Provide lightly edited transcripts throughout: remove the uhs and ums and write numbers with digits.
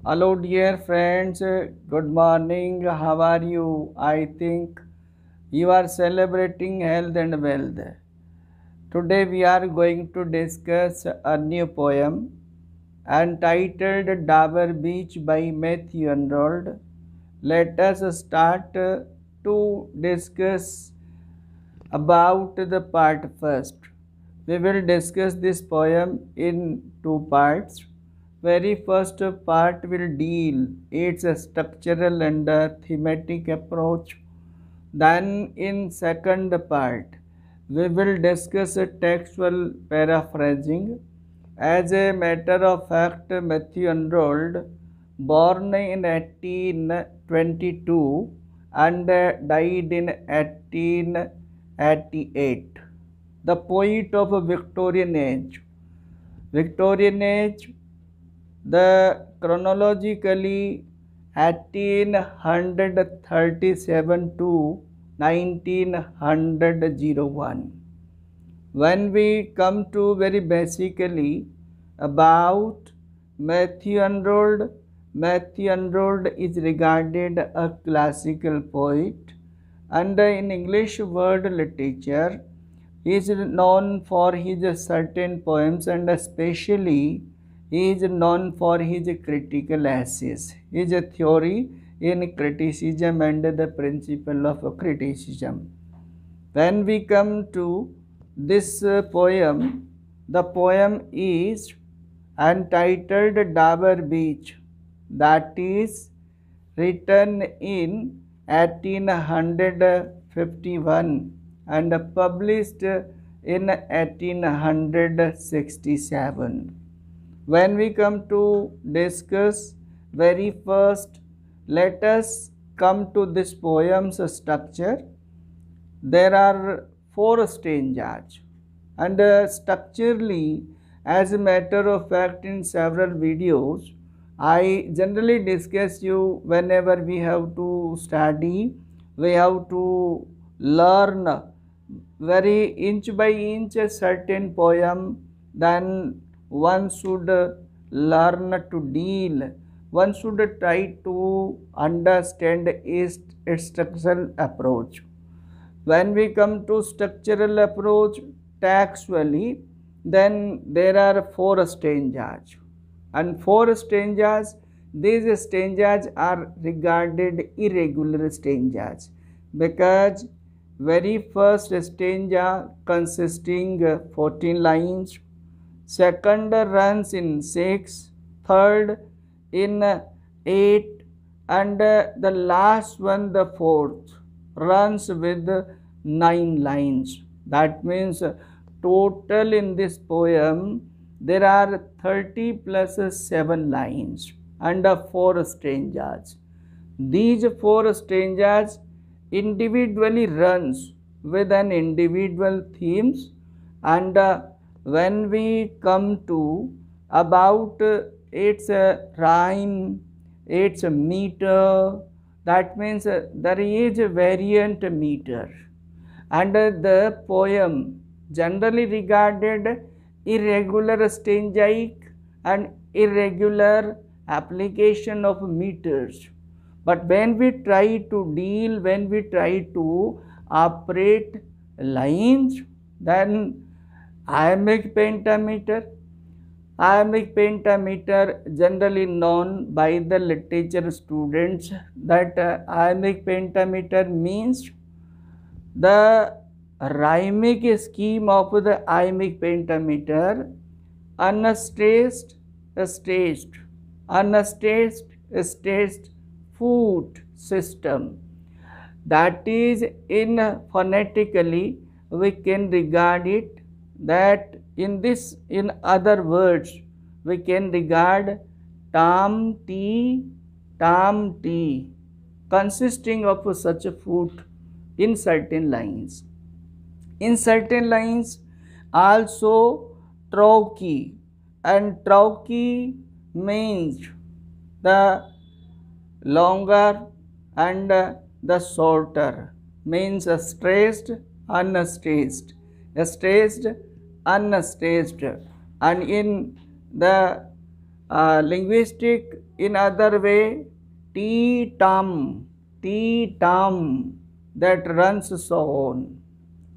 Hello, dear friends. Good morning. How are you? I think you are celebrating health and wealth. Today, we are going to discuss a new poem entitled Dabur Beach by Matthew Arnold. Let us start to discuss about the part first. We will discuss this poem in two parts. Very first part will deal its structural and thematic approach. Then in second part, we will discuss a textual paraphrasing. As a matter of fact, Matthew Arnold, born in 1822 and died in 1888, the poet of a Victorian age. Victorian age, the chronologically 1837 to 1901. When we come to very basically about Matthew Arnold, Matthew Arnold is regarded a classical poet, and in English word literature he is known for his certain poems, and especially he is known for his critical essays, his theory in criticism and the principle of criticism. When we come to this poem, the poem is entitled Dabur Beach, that is written in 1851 and published in 1867. When we come to discuss very first, let us come to this poem's structure. There are four stanzas, and structurally, as a matter of fact, in several videos, I generally discuss you whenever we have to study, we have to learn very inch by inch a certain poem, then one should learn to deal, one should try to understand its structural approach. When we come to structural approach textually, then there are four stanzas, and four stanzas, these stanzas are regarded irregular stanzas because very first stanza consisting 14 lines, second runs in 6, third in 8, and the last one, the fourth, runs with 9 lines. That means total in this poem there are 30 plus 7 lines and 4 stanzas. These 4 stanzas individually runs with an individual themes, and when we come to about its rhyme, its meter, that means there is a variant meter, and the poem generally regarded irregular stanzaic and irregular application of meters. But when we try to deal, when we try to operate lines, then iambic pentameter, iambic pentameter generally known by the literature students that iambic pentameter means the rhymic scheme of the iambic pentameter: unstressed, stressed, unstressed, stressed, foot system. That is, in phonetically we can regard it that in this, in other words, we can regard tam t consisting of such a foot in certain lines. In certain lines also trochee, and trochee means the longer and the shorter, means stressed, unstressed, stressed, unstressed, and in the Linguistic in other way, T-term, T-term that runs so on.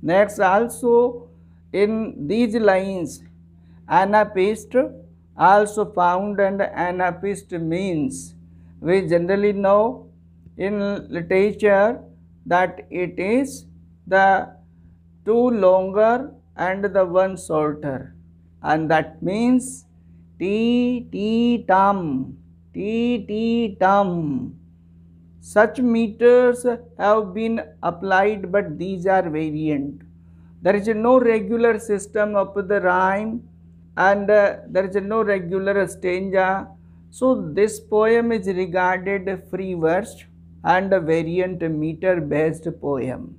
Next, also in these lines, anapist also found, and anapist means we generally know in literature that it is the two longer and the one shorter, and that means T-term, T-term. Such meters have been applied, but these are variant. There is no regular system of the rhyme, and there is no regular stanza. So this poem is regarded a free verse and a variant meter based poem.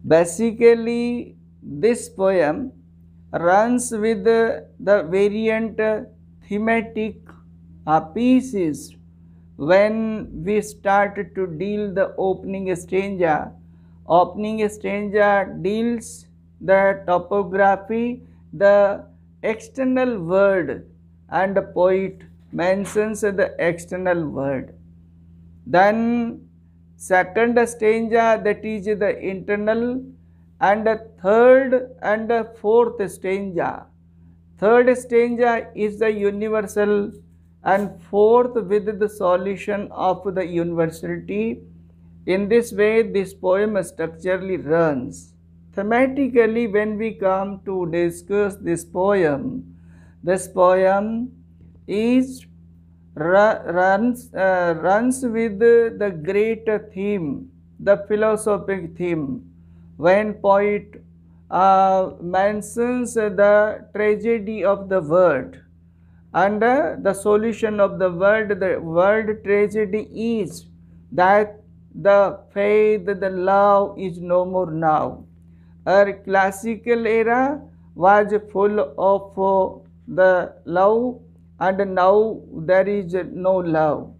Basically, this poem runs with the variant thematic pieces. When we start to deal the opening stanza deals the topography, the external word, and the poet mentions the external word. Then second stanza, that is the internal, and third and fourth stanza. Third stanza is the universal, and fourth with the solution of the universality. In this way, this poem structurally runs. Thematically, when we come to discuss this poem is runs with the great theme, the philosophic theme. When poet mentions the tragedy of the world, and the solution of the world tragedy is that the faith, the love is no more now. Our classical era was full of the love, and now there is no love.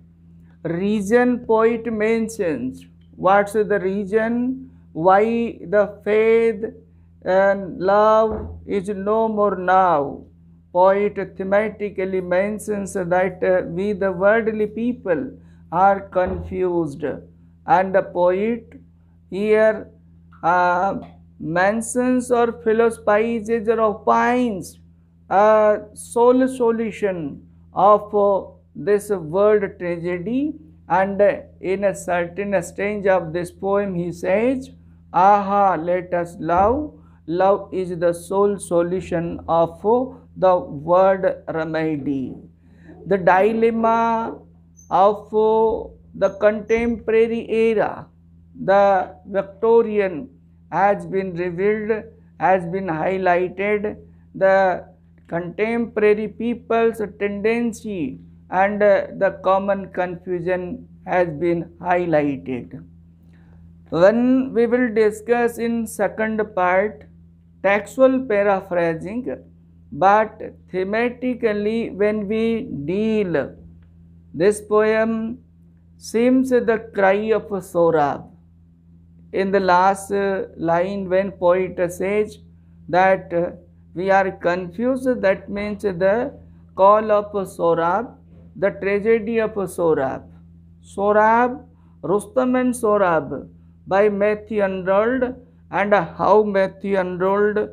Reason poet mentions. What's the reason why the faith and love is no more now? Poet thematically mentions that we the worldly people are confused, and the poet here mentions or philosophizes or opines a sole solution of this world tragedy, and in a certain stage of this poem he says, aha, let us love, love is the sole solution of the world remedy. The dilemma of the contemporary era, the Victorian, has been revealed, has been highlighted. The contemporary people's tendency and the common confusion has been highlighted. When we will discuss in second part textual paraphrasing, but thematically when we deal, this poem seems the cry of Sorab. In the last line, when poet says that we are confused, that means the call of Sorab, the tragedy of Sorab. Sorab, Rustam and Sorab by Matthew Arnold, and how Matthew Arnold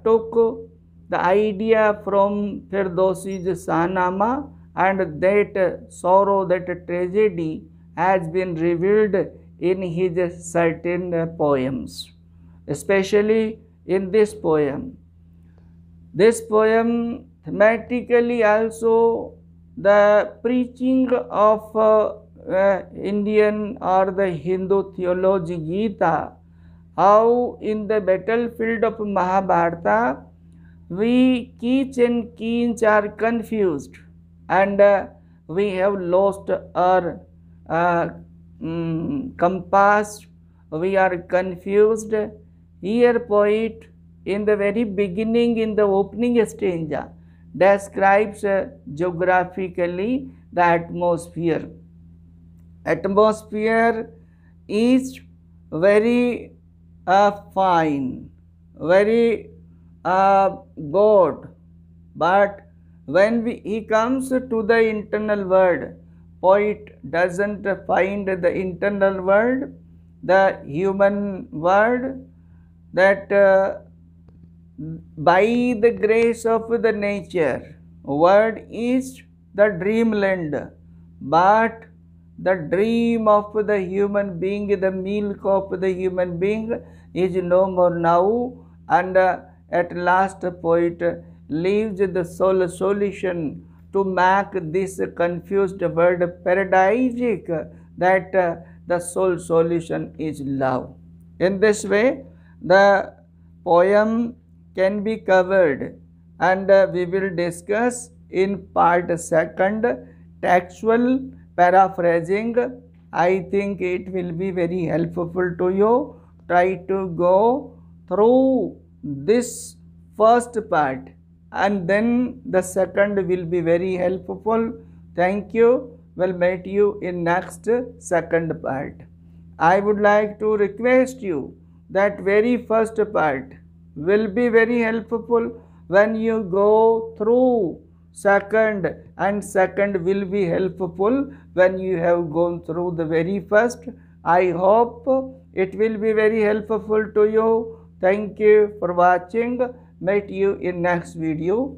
took the idea from Ferdowsi's Shahnama, and that sorrow, that tragedy has been revealed in his certain poems, especially in this poem. This poem thematically also the preaching of Indian or the Hindu theology Gita, how in the battlefield of Mahabharata we each and each are confused, and we have lost our compass, we are confused. Here poet in the very beginning, in the opening stanza, describes geographically the atmosphere. Atmosphere is very fine, very good, but when he comes to the internal world, poet doesn't find the internal world, the human world, that by the grace of the nature, world is the dreamland, but the dream of the human being, the milk of the human being is no more now, and at last poet leaves the sole solution to make this confused world paradisiac, that the sole solution is love. In this way, the poem can be covered, and we will discuss in part second, textual paraphrasing. I think it will be very helpful to you. Try to go through this first part, and then the second will be very helpful. Thank you. We'll meet you in next second part. I would like to request you that very first part will be very helpful when you go through second, and second will be helpful when you have gone through the very first. I hope it will be very helpful to you. Thank you for watching. Meet you in next video.